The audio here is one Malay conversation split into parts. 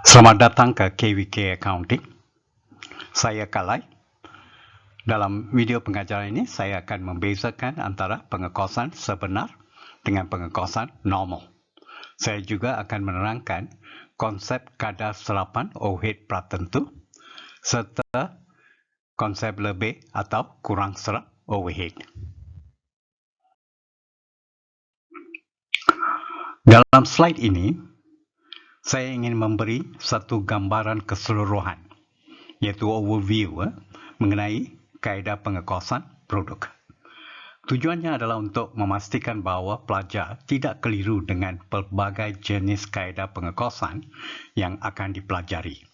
Selamat datang ke KWK Accounting. Saya Kalai. Dalam video pengajaran ini, saya akan membezakan antara pengekosan sebenar dengan pengekosan normal. Saya juga akan menerangkan konsep kadar serapan overhead pratentu serta konsep lebih atau kurang serap overhead. Dalam slide ini, saya ingin memberi satu gambaran keseluruhan, iaitu overview mengenai kaedah pengekosan produk. Tujuannya adalah untuk memastikan bahawa pelajar tidak keliru dengan pelbagai jenis kaedah pengekosan yang akan dipelajari.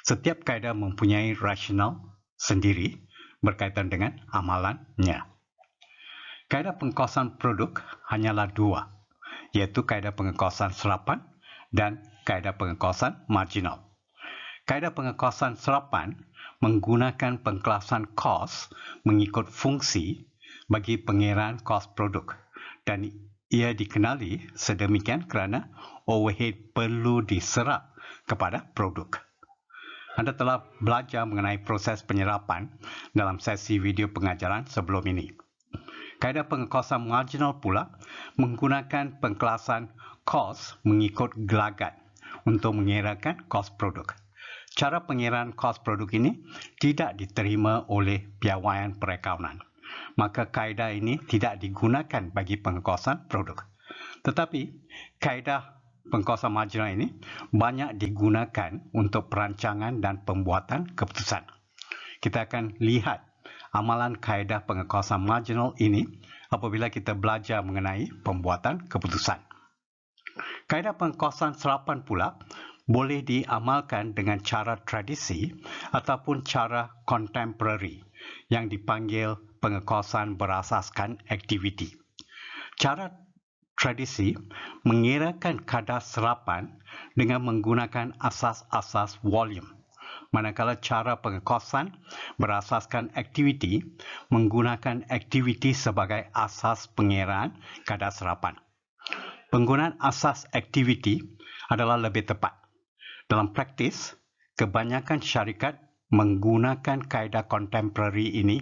Setiap kaedah mempunyai rasional sendiri berkaitan dengan amalannya. Kaedah pengekosan produk hanyalah dua, iaitu kaedah pengekosan serapan dan kaedah pengekosan marginal. Kaedah pengekosan serapan menggunakan pengkelasan kos mengikut fungsi bagi pengiraan kos produk dan ia dikenali sedemikian kerana overhead perlu diserap kepada produk. Anda telah belajar mengenai proses penyerapan dalam sesi video pengajaran sebelum ini. Kaedah pengekosan marginal pula menggunakan pengkelasan kos mengikut gelagat untuk mengirakan kos produk. Cara pengiraan kos produk ini tidak diterima oleh piawaian perakaunan. Maka kaedah ini tidak digunakan bagi pengekosan produk. Tetapi kaedah pengekosan marginal ini banyak digunakan untuk perancangan dan pembuatan keputusan. Kita akan lihat amalan kaedah pengekosan marginal ini apabila kita belajar mengenai pembuatan keputusan. Kaedah pengekosan serapan pula boleh diamalkan dengan cara tradisi ataupun cara contemporary yang dipanggil pengekosan berasaskan aktiviti. Cara tradisi mengirakan kadar serapan dengan menggunakan asas-asas volume, manakala cara pengekosan berasaskan aktiviti menggunakan aktiviti sebagai asas pengiraan kadar serapan. Penggunaan asas aktiviti adalah lebih tepat. Dalam praktis, kebanyakan syarikat menggunakan kaedah contemporary ini.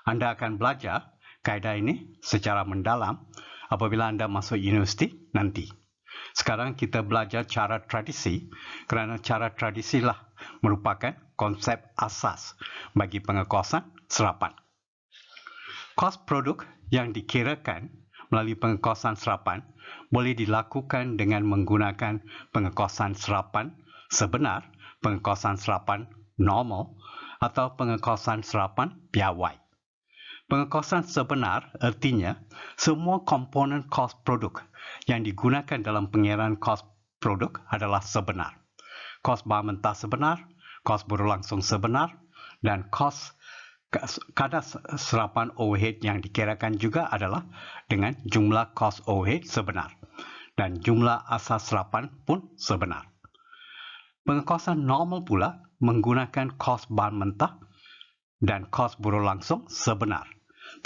Anda akan belajar kaedah ini secara mendalam apabila Anda masuk universiti nanti. Sekarang kita belajar cara tradisi kerana cara tradisilah merupakan konsep asas bagi pengekosan serapan. Kos produk yang dikirakan melalui pengekosan serapan boleh dilakukan dengan menggunakan pengekosan serapan sebenar, pengekosan serapan normal atau pengekosan serapan piawai. Pengekosan sebenar artinya semua komponen kos produk yang digunakan dalam pengiraan kos produk adalah sebenar. Kos bahan mentah sebenar, kos berlangsung sebenar dan kos kadar serapan overhead yang dikirakan juga adalah dengan jumlah kos overhead sebenar dan jumlah asas serapan pun sebenar. Pengekosan normal pula menggunakan kos bahan mentah dan kos berlangsung sebenar.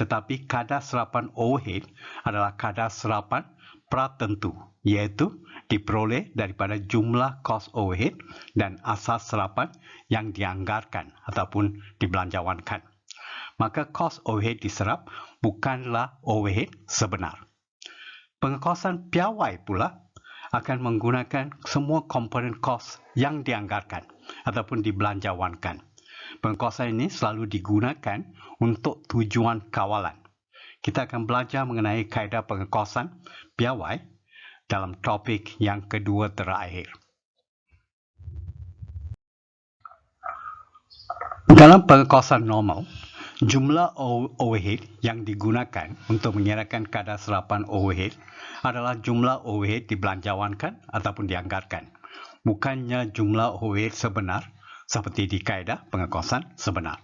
Tetapi kadar serapan overhead adalah kadar serapan pratentu, iaitu diperoleh daripada jumlah kos overhead dan asas serapan yang dianggarkan ataupun dibelanjawankan. Maka kos overhead diserap bukanlah overhead sebenar. Pengekosan piawai pula akan menggunakan semua komponen kos yang dianggarkan ataupun dibelanjawankan. Pengekosan ini selalu digunakan untuk tujuan kawalan. Kita akan belajar mengenai kaedah pengekosan piawai dalam topik yang kedua terakhir. Dalam pengekosan normal, jumlah overhead yang digunakan untuk mengirakan kadar serapan overhead adalah jumlah overhead dibelanjawankan ataupun dianggarkan, bukannya jumlah overhead sebenar seperti di kaedah pengekosan sebenar.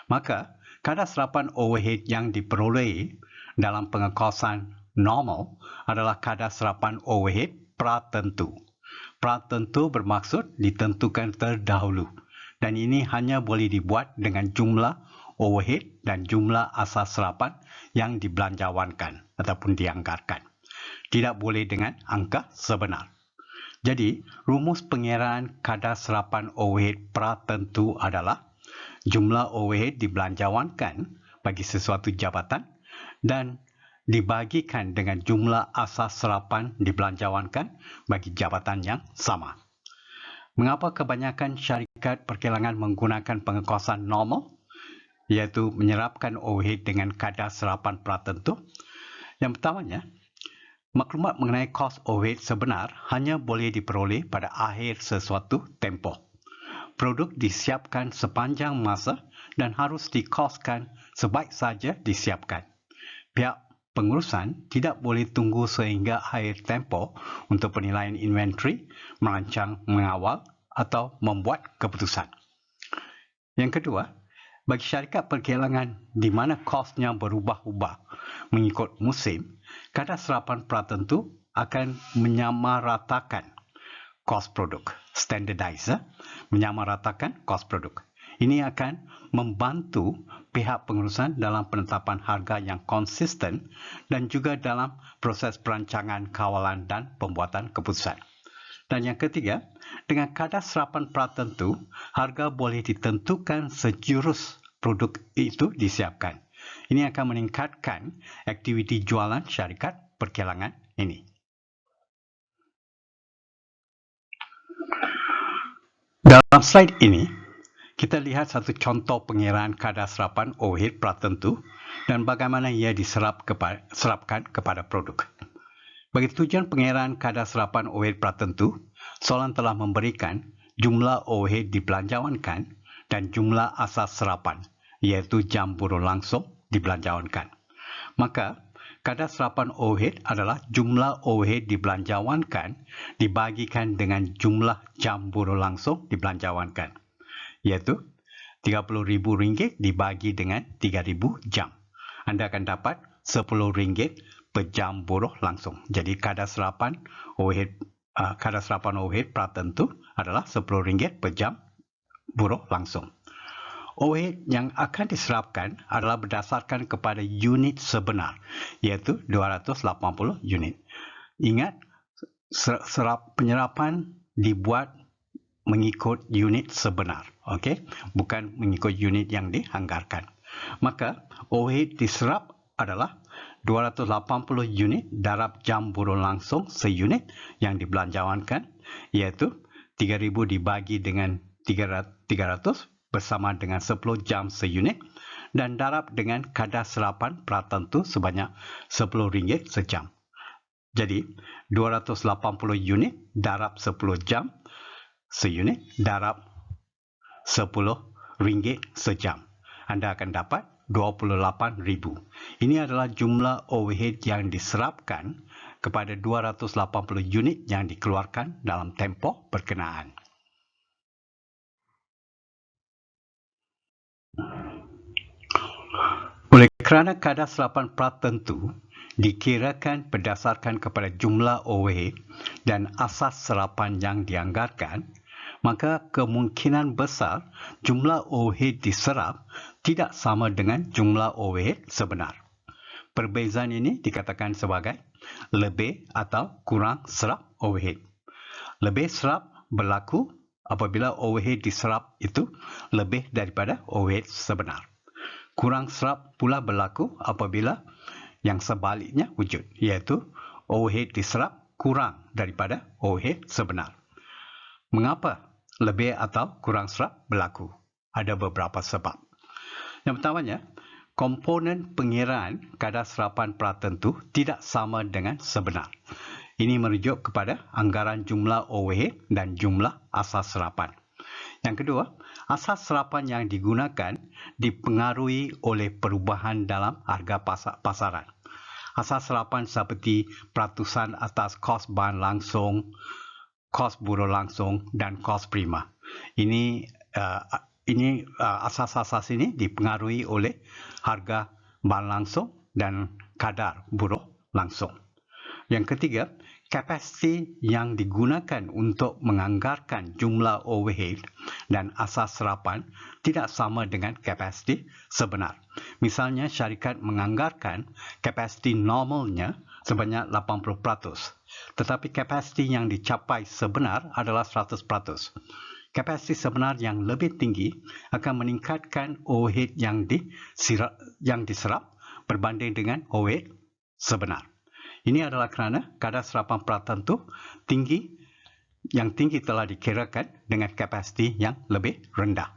Maka, kadar serapan overhead yang diperoleh dalam pengekosan normal adalah kadar serapan overhead pratentu. Pratentu bermaksud ditentukan terdahulu dan ini hanya boleh dibuat dengan jumlah overhead dan jumlah asas serapan yang dibelanjawankan ataupun dianggarkan. Tidak boleh dengan angka sebenar. Jadi, rumus pengiraan kadar serapan overhead pratentu adalah jumlah overhead dibelanjawankan bagi sesuatu jabatan dan dibagikan dengan jumlah asas serapan dibelanjawankan bagi jabatan yang sama. Mengapa kebanyakan syarikat perkilangan menggunakan pengekosan normal, iaitu menyerapkan overhead dengan kadar serapan pratentu? Yang pertamanya, maklumat mengenai kos overhead sebenar hanya boleh diperoleh pada akhir sesuatu tempoh. Produk disiapkan sepanjang masa dan harus dikoskan sebaik saja disiapkan. Pihak pengurusan tidak boleh tunggu sehingga akhir tempoh untuk penilaian inventory, merancang, mengawal atau membuat keputusan. Yang kedua, bagi syarikat perkilangan di mana kosnya berubah-ubah mengikut musim, kadar serapan pratentu akan menyamaratakan kos produk. Standardize, menyamaratakan kos produk. Ini akan membantu pihak pengurusan dalam penetapan harga yang konsisten dan juga dalam proses perancangan, kawalan dan pembuatan keputusan. Dan yang ketiga, dengan kadar serapan pratentu, harga boleh ditentukan sejurus produk itu disiapkan. Ini akan meningkatkan aktiviti jualan syarikat perkilangan ini. Dalam slide ini, kita lihat satu contoh pengiraan kadar serapan overhead pratentu dan bagaimana ia diserapkan kepada produk. Bagi tujuan pengiraan kadar serapan overhead pratentu, soalan telah memberikan jumlah overhead dibelanjawankan dan jumlah asas serapan, iaitu jam buruh langsung dibelanjawankan. Maka, kadar serapan overhead adalah jumlah overhead dibelanjawankan dibagikan dengan jumlah jam buruh langsung dibelanjawankan, iaitu RM30,000 dibagi dengan 3,000 jam. Anda akan dapat RM10 per jam buruh langsung. Jadi kadar serapan overhead pratentu adalah RM10 per jam buruh langsung. Overhead yang akan diserapkan adalah berdasarkan kepada unit sebenar, iaitu 280 unit. Ingat, penyerapan dibuat mengikut unit sebenar, bukan mengikut unit yang dianggarkan. Maka, overhead diserap adalah 280 unit darab jam buruh langsung seunit yang dibelanjawankan, iaitu 3,000 dibagi dengan 300 bersama dengan 10 jam seunit dan darab dengan kadar serapan pratentu sebanyak RM10 sejam. Jadi, 280 unit darab 10 jam seunit darab RM10 sejam. Anda akan dapat 28,000. Ini adalah jumlah overhead yang diserapkan kepada 280 unit yang dikeluarkan dalam tempoh berkenaan. Oleh kerana kadar serapan pratentu dikirakan berdasarkan kepada jumlah overhead dan asas serapan yang dianggarkan, maka kemungkinan besar jumlah overhead diserap tidak sama dengan jumlah overhead sebenar. Perbezaan ini dikatakan sebagai lebih atau kurang serap overhead. Lebih serap berlaku apabila overhead diserap itu lebih daripada overhead sebenar. Kurang serap pula berlaku apabila yang sebaliknya wujud, iaitu overhead diserap kurang daripada overhead sebenar. Mengapa lebih atau kurang serap berlaku? Ada beberapa sebab. Yang pertamanya, komponen pengiraan kadar serapan pratentu tidak sama dengan sebenar. Ini merujuk kepada anggaran jumlah overhead dan jumlah asas serapan. Yang kedua, asas serapan yang digunakan dipengaruhi oleh perubahan dalam harga pasaran. Asas serapan seperti peratusan atas kos bahan langsung, kos buruh langsung dan kos prima. Asas-asas ini dipengaruhi oleh harga bahan langsung dan kadar buruh langsung. Yang ketiga, kapasiti yang digunakan untuk menganggarkan jumlah overhead dan asas serapan tidak sama dengan kapasiti sebenar. Misalnya, syarikat menganggarkan kapasiti normalnya sebanyak 80%. tetapi kapasiti yang dicapai sebenar adalah 100%. Kapasiti sebenar yang lebih tinggi akan meningkatkan overhead yang diserap berbanding dengan overhead sebenar. Ini adalah kerana kadar serapan pratentu yang tinggi telah dikirakan dengan kapasiti yang lebih rendah.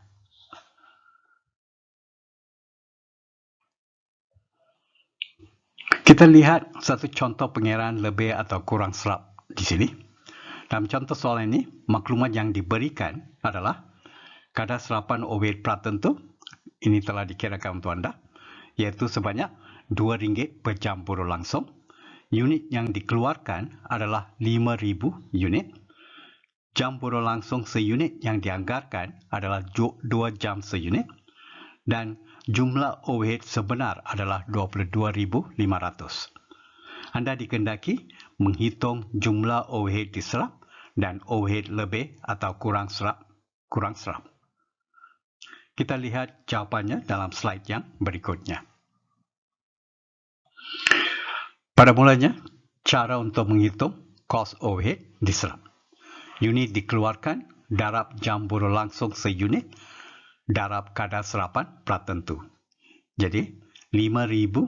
Kita lihat satu contoh pengiraan lebih atau kurang serap di sini. Dalam contoh soalan ini, maklumat yang diberikan adalah kadar serapan overhead pratentu, ini telah dikirakan untuk anda, iaitu sebanyak RM2 per jam buruh langsung. Unit yang dikeluarkan adalah 5,000 unit. Jam buruh langsung seunit yang dianggarkan adalah 2 jam seunit. Dan jumlah overhead sebenar adalah 22,500. Anda dikehendaki menghitung jumlah overhead diserap dan overhead lebih atau kurang serap. Kita lihat jawapannya dalam slide yang berikutnya. Pada mulanya, cara untuk menghitung cost overhead diserap. Unit dikeluarkan darab jam buruh langsung seunit darab kadar serapan pratentu. Jadi, 5,000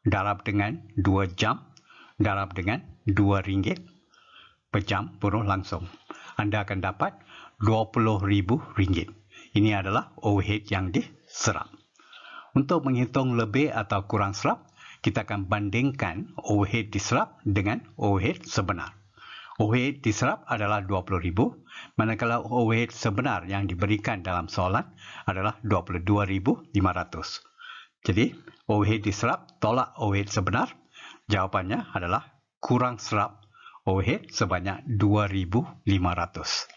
darab dengan 2 jam darab dengan RM2 per jam buruh langsung. Anda akan dapat RM20,000. Ini adalah overhead yang diserap. Untuk menghitung lebih atau kurang serap, kita akan bandingkan overhead diserap dengan overhead sebenar. Overhead diserap adalah 20,000, manakala overhead sebenar yang diberikan dalam soalan adalah 22,500. Jadi, overhead diserap tolak overhead sebenar, jawapannya adalah kurang serap overhead sebanyak RM2,500.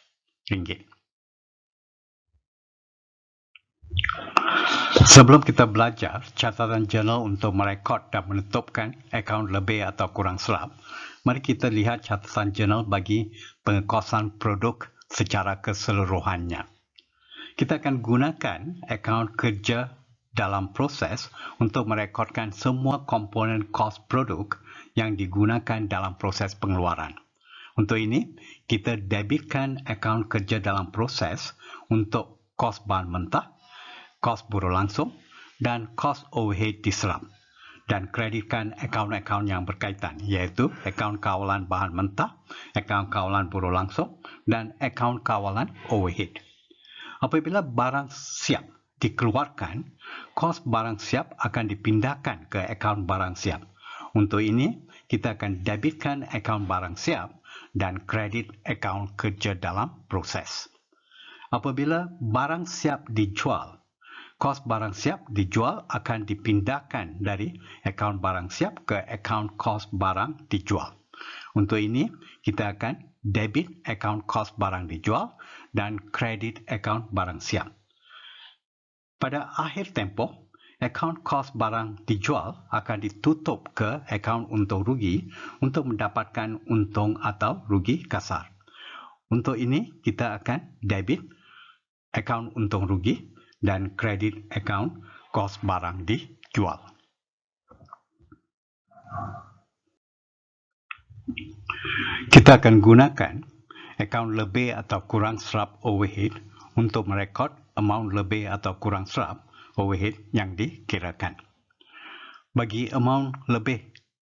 Sebelum kita belajar catatan jurnal untuk merekod dan menetapkan akaun lebih atau kurang serap, mari kita lihat catatan jurnal bagi pengekosan produk secara keseluruhannya. Kita akan gunakan akaun kerja dalam proses untuk merekodkan semua komponen kos produk yang digunakan dalam proses pengeluaran. Untuk ini, kita debitkan akaun kerja dalam proses untuk kos bahan mentah, kos buruh langsung, dan kos overhead diserap. Dan kreditkan akaun-akaun yang berkaitan, iaitu akaun kawalan bahan mentah, akaun kawalan buruh langsung, dan akaun kawalan overhead. Apabila barang siap dikeluarkan, kos barang siap akan dipindahkan ke akaun barang siap. Untuk ini, kita akan debitkan akaun barang siap dan kredit akaun kerja dalam proses. Apabila barang siap dijual, kos barang siap dijual akan dipindahkan dari akaun barang siap ke akaun kos barang dijual. Untuk ini, kita akan debit akaun kos barang dijual dan kredit akaun barang siap. Pada akhir tempoh, akaun kos barang dijual akan ditutup ke akaun untung rugi untuk mendapatkan untung atau rugi kasar. Untuk ini, kita akan debit akaun untung rugi dan kredit akaun kos barang dijual. Kita akan gunakan akaun lebih atau kurang serap overhead untuk merekod amount lebih atau kurang serap overhead yang dikirakan. Bagi amount lebih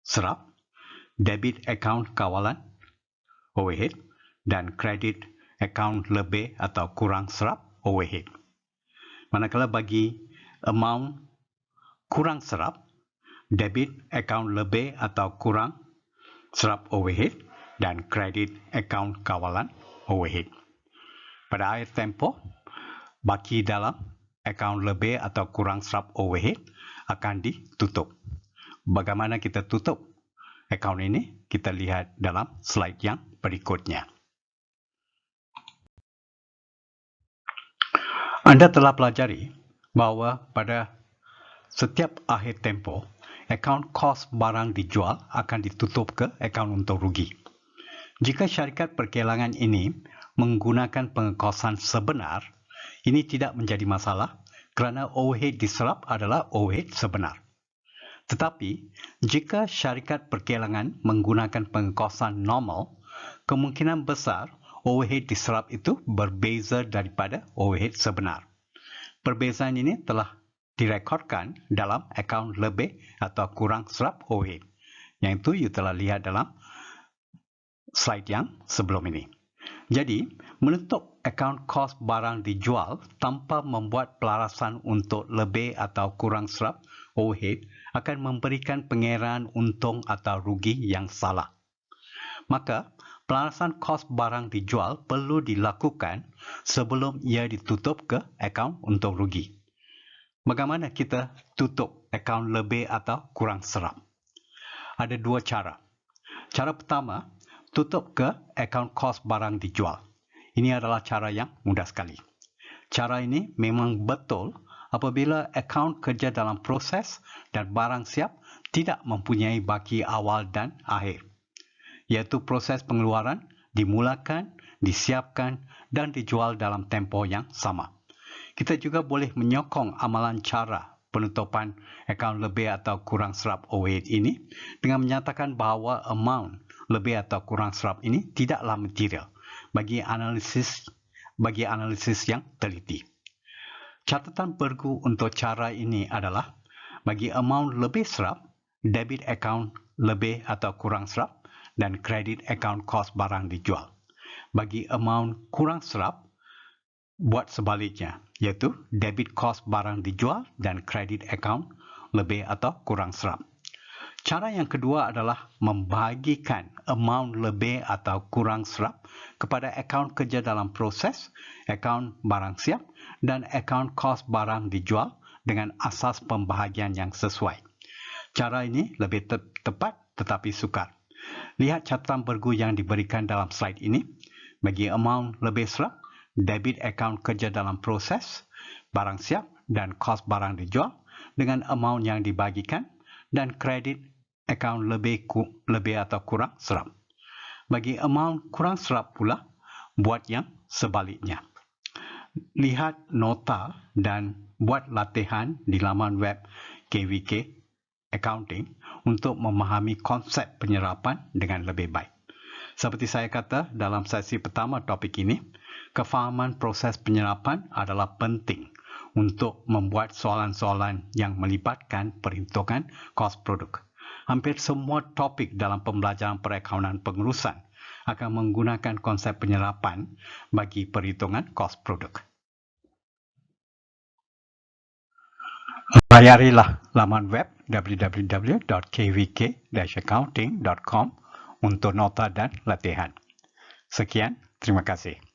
serap, debit akaun kawalan overhead dan kredit akaun lebih atau kurang serap overhead. Manakala bagi amount kurang serap, debit akaun lebih atau kurang serap overhead dan kredit akaun kawalan overhead. Pada akhir tempoh, baki dalam akaun lebih atau kurang serap overhead akan ditutup. Bagaimana kita tutup akaun ini? Kita lihat dalam slide yang berikutnya. Anda telah pelajari bahawa pada setiap akhir tempoh, akaun kos barang dijual akan ditutup ke akaun untung rugi. Jika syarikat perkelangan ini menggunakan pengekosan sebenar, ini tidak menjadi masalah kerana overhead diserap adalah overhead sebenar. Tetapi, jika syarikat perkelangan menggunakan pengekosan normal, kemungkinan besar overhead diserap itu berbeza daripada overhead sebenar. Perbezaan ini telah direkodkan dalam akaun lebih atau kurang serap overhead. Yang itu you telah lihat dalam slide yang sebelum ini. Jadi, menutup akaun kos barang dijual tanpa membuat pelarasan untuk lebih atau kurang serap overhead akan memberikan pengiraan untung atau rugi yang salah. Maka, pelarasan kos barang dijual perlu dilakukan sebelum ia ditutup ke akaun untung rugi. Bagaimana kita tutup akaun lebih atau kurang serap? Ada dua cara. Cara pertama, tutup ke akaun kos barang dijual. Ini adalah cara yang mudah sekali. Cara ini memang betul apabila akaun kerja dalam proses dan barang siap tidak mempunyai baki awal dan akhir, iaitu proses pengeluaran dimulakan, disiapkan dan dijual dalam tempoh yang sama. Kita juga boleh menyokong amalan cara penutupan akaun lebih atau kurang serap overhead ini dengan menyatakan bahawa amount lebih atau kurang serap ini tidaklah material bagi analisis yang teliti. Catatan bergu untuk cara ini adalah bagi amount lebih serap, debit account lebih atau kurang serap dan credit account kos barang dijual. Bagi amount kurang serap, buat sebaliknya, iaitu debit kos barang dijual dan credit account lebih atau kurang serap. Cara yang kedua adalah membagikan amount lebih atau kurang serap kepada akaun kerja dalam proses, akaun barang siap dan akaun kos barang dijual dengan asas pembahagian yang sesuai. Cara ini lebih tepat tetapi sukar. Lihat catatan bergu yang diberikan dalam slide ini. Bagi amount lebih serap, debit akaun kerja dalam proses, barang siap dan kos barang dijual dengan amount yang dibagikan dan kredit akaun lebih atau kurang serap. Bagi amount kurang serap pula, buat yang sebaliknya. Lihat nota dan buat latihan di laman web KVK Accounting untuk memahami konsep penyerapan dengan lebih baik. Seperti saya kata dalam sesi pertama topik ini, kefahaman proses penyerapan adalah penting untuk membuat soalan-soalan yang melibatkan perhitungan kos produk. Hampir semua topik dalam pembelajaran perakaunan pengurusan akan menggunakan konsep penyerapan bagi perhitungan kos produk. Layarilah laman web www.kvk-accounting.com untuk nota dan latihan. Sekian, terima kasih.